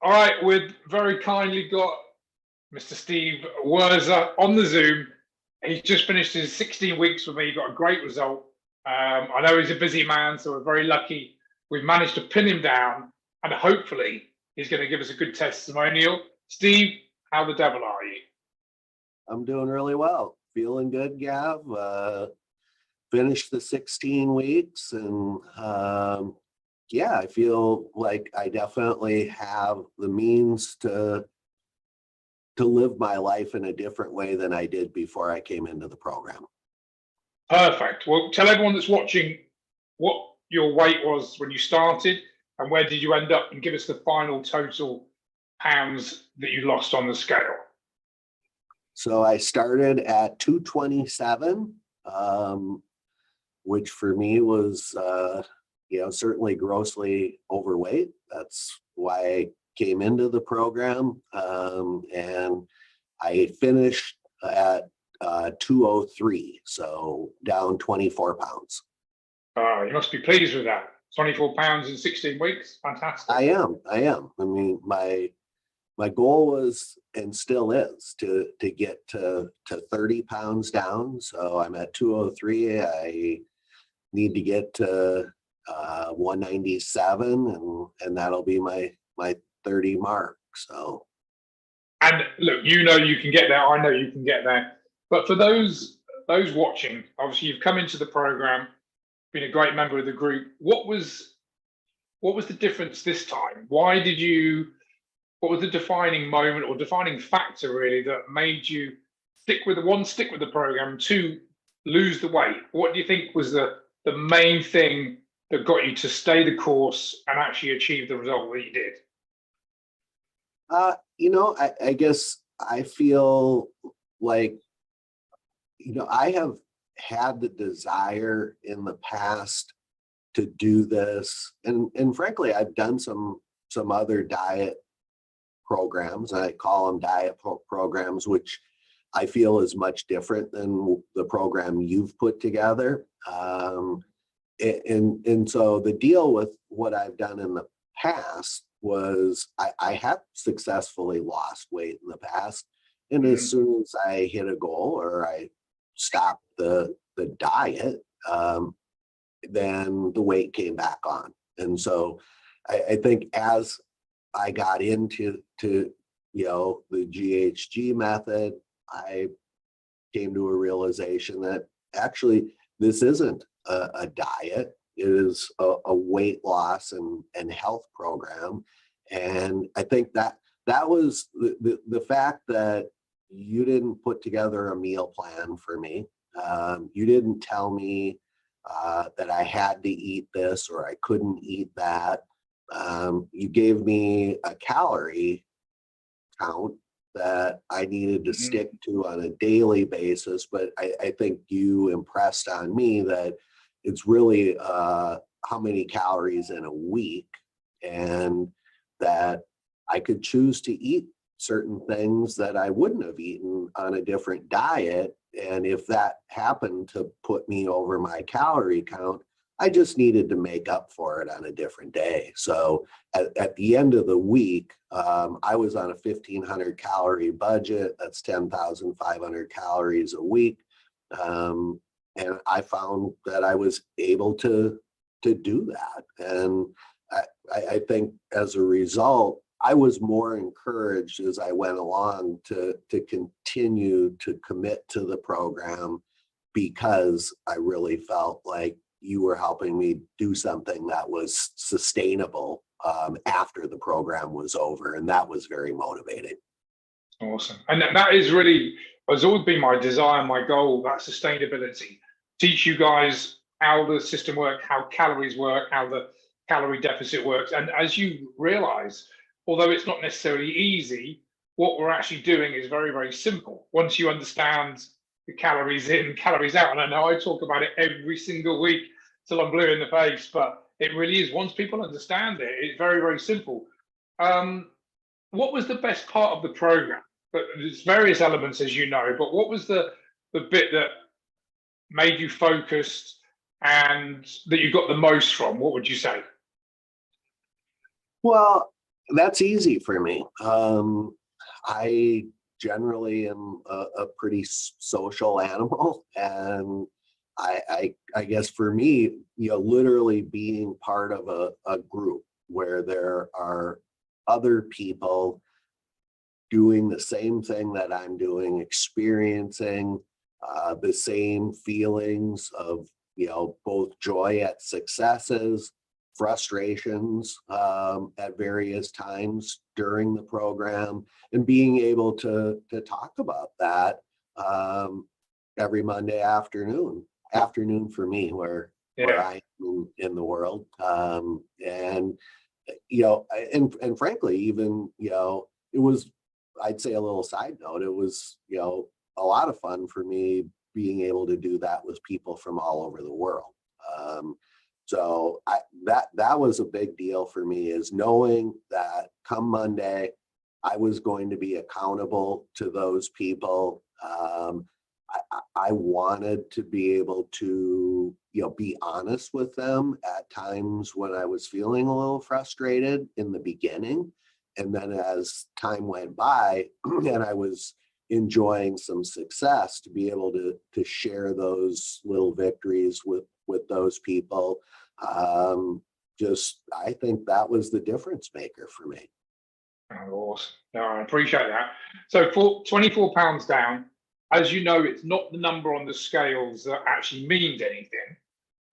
All right, we've very kindly got Mr. Steve Wurzer on the Zoom. He's just finished his 16 weeks with me. He got a great result. I know he's a busy man, so we're very lucky we've managed to pin him down, and hopefully he's going to give us a good testimonial. Steve, how the devil are you? I'm doing really well. Feeling good, Gav. Finished the 16 weeks and yeah, I feel like I definitely have the means to live my life in a different way than I did before I came into the program. Perfect. Well, tell everyone that's watching what your weight was when you started and where did you end up, and give us the final total pounds that you lost on the scale. So I started at 227, which for me was, certainly grossly overweight. That's why I came into the program. And I finished at 203, so down 24 pounds. You must be pleased with that. 24 pounds in 16 weeks. Fantastic. I am. I mean, my goal was and still is to get to 30 pounds down. So I'm at 203. I need to get to 197, and that'll be my 30 mark. So, and look, you can get there. I know you can get there. But for those watching, obviously you've come into the program, been a great member of the group. What was the difference this time? What was the defining moment or defining factor really that made you stick with the program, two, lose the weight? What do you think was the main thing that got you to stay the course and actually achieve the result that you did? I guess I feel like, I have had the desire in the past to do this. And frankly, I've done some other diet programs. I call them diet programs, which I feel is much different than the program you've put together. And so the deal with what I've done in the past was I have successfully lost weight in the past. And as soon as I hit a goal or I stopped the diet, then the weight came back on. And so I think as I got into the GHG method, I came to a realization that actually this isn't a diet. It is a weight loss and health program. And I think that was the fact that you didn't put together a meal plan for me. You didn't tell me that I had to eat this or I couldn't eat that. You gave me a calorie count that I needed to stick to on a daily basis, but I think you impressed on me that it's really how many calories in a week, and that I could choose to eat certain things that I wouldn't have eaten on a different diet. And if that happened to put me over my calorie count, I just needed to make up for it on a different day. So at the end of the week, I was on a 1,500 calorie budget. That's 10,500 calories a week. And I found that I was able to do that. And I think as a result, I was more encouraged as I went along to continue to commit to the program, because I really felt like you were helping me do something that was sustainable after the program was over. And that was very motivating. Awesome. And that is really, has always been my desire, my goal, that sustainability. Teach you guys how the system works, how calories work, how the calorie deficit works. And as you realize, although it's not necessarily easy, what we're actually doing is very, very simple. Once you understand the calories in, calories out, and I know I talk about it every single week till I'm blue in the face, but it really is. Once people understand it, it's very, very simple. What was the best part of the program? But there's various elements, as you know, but what was the bit that made you focused and that you got the most from? What would you say? Well, That's easy for me. I generally am a pretty social animal, and I guess for me, literally being part of a group where there are other people doing the same thing that I'm doing, experiencing the same feelings of, both joy at successes, frustrations at various times during the program, and being able to talk about that every Monday afternoon for me, where Yeah. I am in the world. And and frankly, even, it was, I'd say, a little side note, it was, a lot of fun for me being able to do that with people from all over the world. So that was a big deal for me, is knowing that come Monday, I was going to be accountable to those people. I wanted to be able to, be honest with them at times when I was feeling a little frustrated in the beginning. And then as time went by and I was enjoying some success, to be able to share those little victories with those people. I think that was the difference maker for me. Oh, awesome. No, I appreciate that. So for £24 down, as you know, it's not the number on the scales that actually means anything,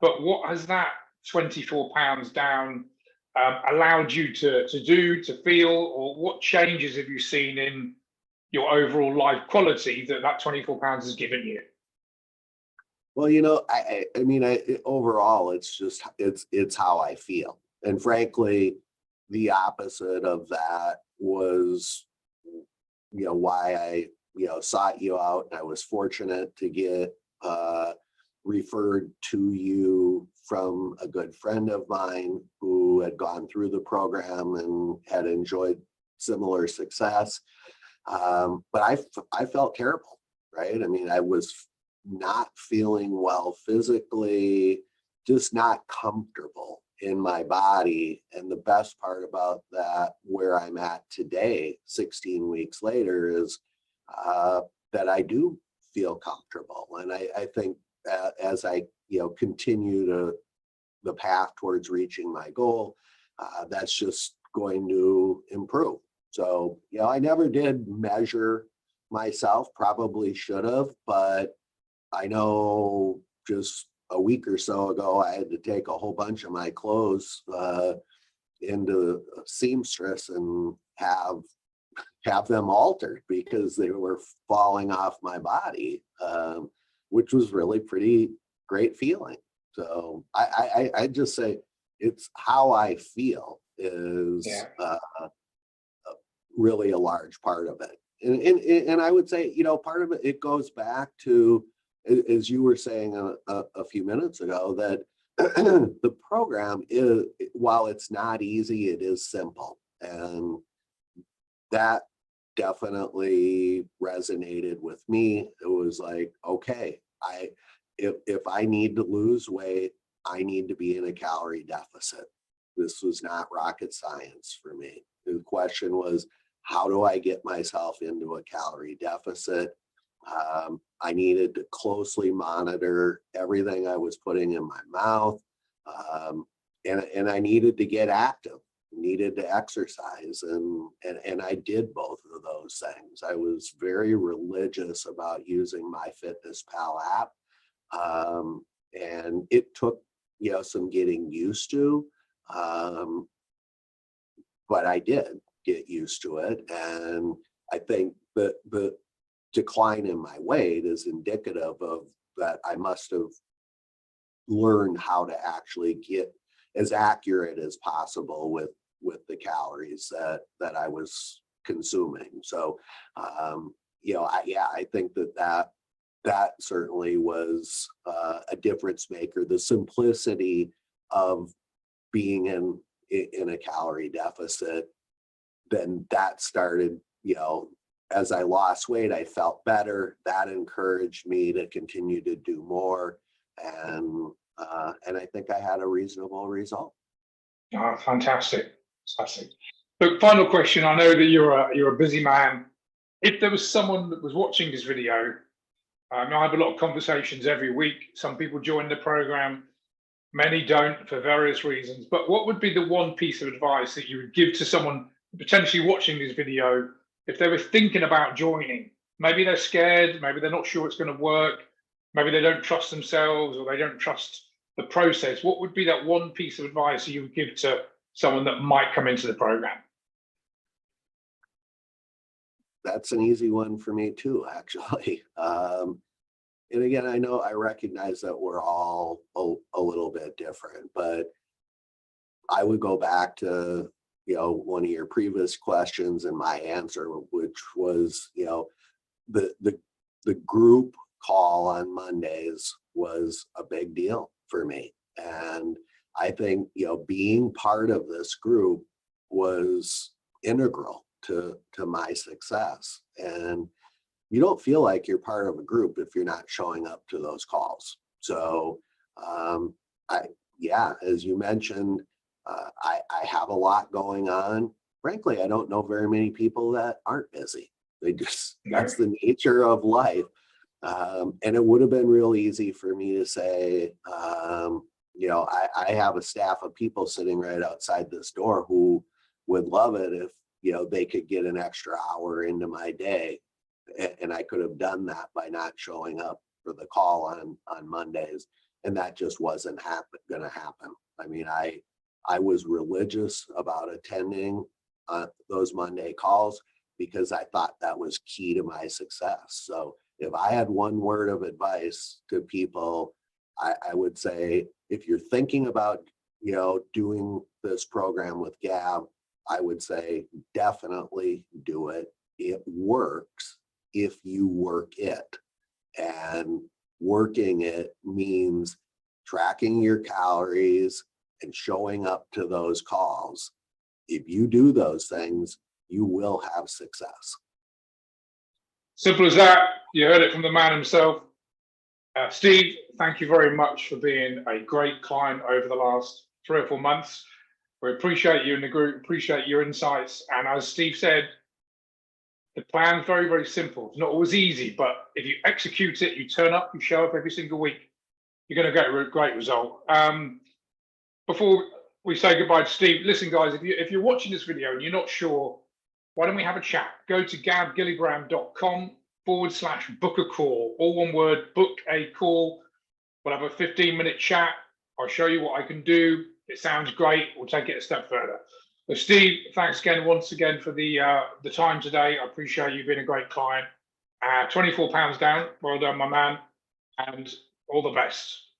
but what has that £24 down allowed you to do, to feel, or what changes have you seen in your overall life quality that £24 has given you? Well, I mean, overall, it's how I feel. And frankly, the opposite of that was, why I, sought you out. And I was fortunate to get referred to you from a good friend of mine who had gone through the program and had enjoyed similar success. But I felt terrible, right? I mean, I was not feeling well physically, just not comfortable in my body. And the best part about that, where I'm at today, 16 weeks later, is that I do feel comfortable. And I think as I, continue the path towards reaching my goal, that's just going to improve. So, I never did measure myself, probably should have, but I know just a week or so ago, I had to take a whole bunch of my clothes into a seamstress and have them altered because they were falling off my body, which was really pretty great feeling. So I just say it's how I feel is Yeah. really a large part of it. And I would say, part of it goes back to, as you were saying a few minutes ago, that the program is, while it's not easy, it is simple. And that definitely resonated with me. It was like, okay, if I need to lose weight, I need to be in a calorie deficit. This was not rocket science for me. The question was, how do I get myself into a calorie deficit? I needed to closely monitor everything I was putting in my mouth. And I needed to get active, needed to exercise. And I did both of those things. I was very religious about using MyFitnessPal app. And it took, some getting used to. But I did get used to it. And I think that the decline in my weight is indicative of that. I must have learned how to actually get as accurate as possible with the calories that I was consuming. So, I think that certainly was a difference maker. The simplicity of being in a calorie deficit, then that started, as I lost weight, I felt better. That encouraged me to continue to do more. And I think I had a reasonable result. Oh, fantastic. Fantastic. But final question, I know that you're a busy man. If there was someone that was watching this video, I have a lot of conversations every week. Some people join the program, many don't for various reasons. But what would be the one piece of advice that you would give to someone potentially watching this video if they were thinking about joining? Maybe they're scared, maybe they're not sure it's going to work, maybe they don't trust themselves or they don't trust the process. What would be that one piece of advice you would give to someone that might come into the program? That's an easy one for me too, actually. And again, I recognize that we're all a little bit different, but I would go back to, one of your previous questions and my answer, which was, the group call on Mondays was a big deal for me. And I think, being part of this group was integral to my success. And you don't feel like you're part of a group if you're not showing up to those calls. So as you mentioned, I have a lot going on. Frankly, I don't know very many people that aren't busy. That's the nature of life. And it would have been real easy for me to say, I have a staff of people sitting right outside this door who would love it if, they could get an extra hour into my day. And I could have done that by not showing up for the call on Mondays. And that just wasn't going to happen. I mean, I was religious about attending those Monday calls because I thought that was key to my success. So if I had one word of advice to people, I would say, if you're thinking about, doing this program with Gav, I would say definitely do it. It works if you work it. And working it means tracking your calories and showing up to those calls. If you do those things, you will have success. Simple as that. You heard it from the man himself. Steve, thank you very much for being a great client over the last 3 or 4 months. We appreciate you in the group, appreciate your insights. And as Steve said, the plan's very, very simple. It's not always easy, but if you execute it, you turn up, you show up every single week, you're going to get a great result. Before we say goodbye to Steve, listen, guys, if you're watching this video and you're not sure, why don't we have a chat? Go to gavgillibrand.com/book a call. All one word, book a call. We'll have a 15-minute chat. I'll show you what I can do. It sounds great. We'll take it a step further. So Steve, thanks again, once again, for the time today. I appreciate you being a great client. £24 down. Well done, my man. And all the best.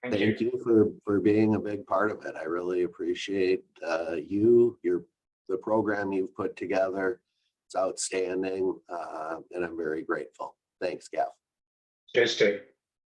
Thank you for being a big part of it. I really appreciate the program you've put together. It's outstanding, and I'm very grateful. Thanks, Gav. Cheers, Steve.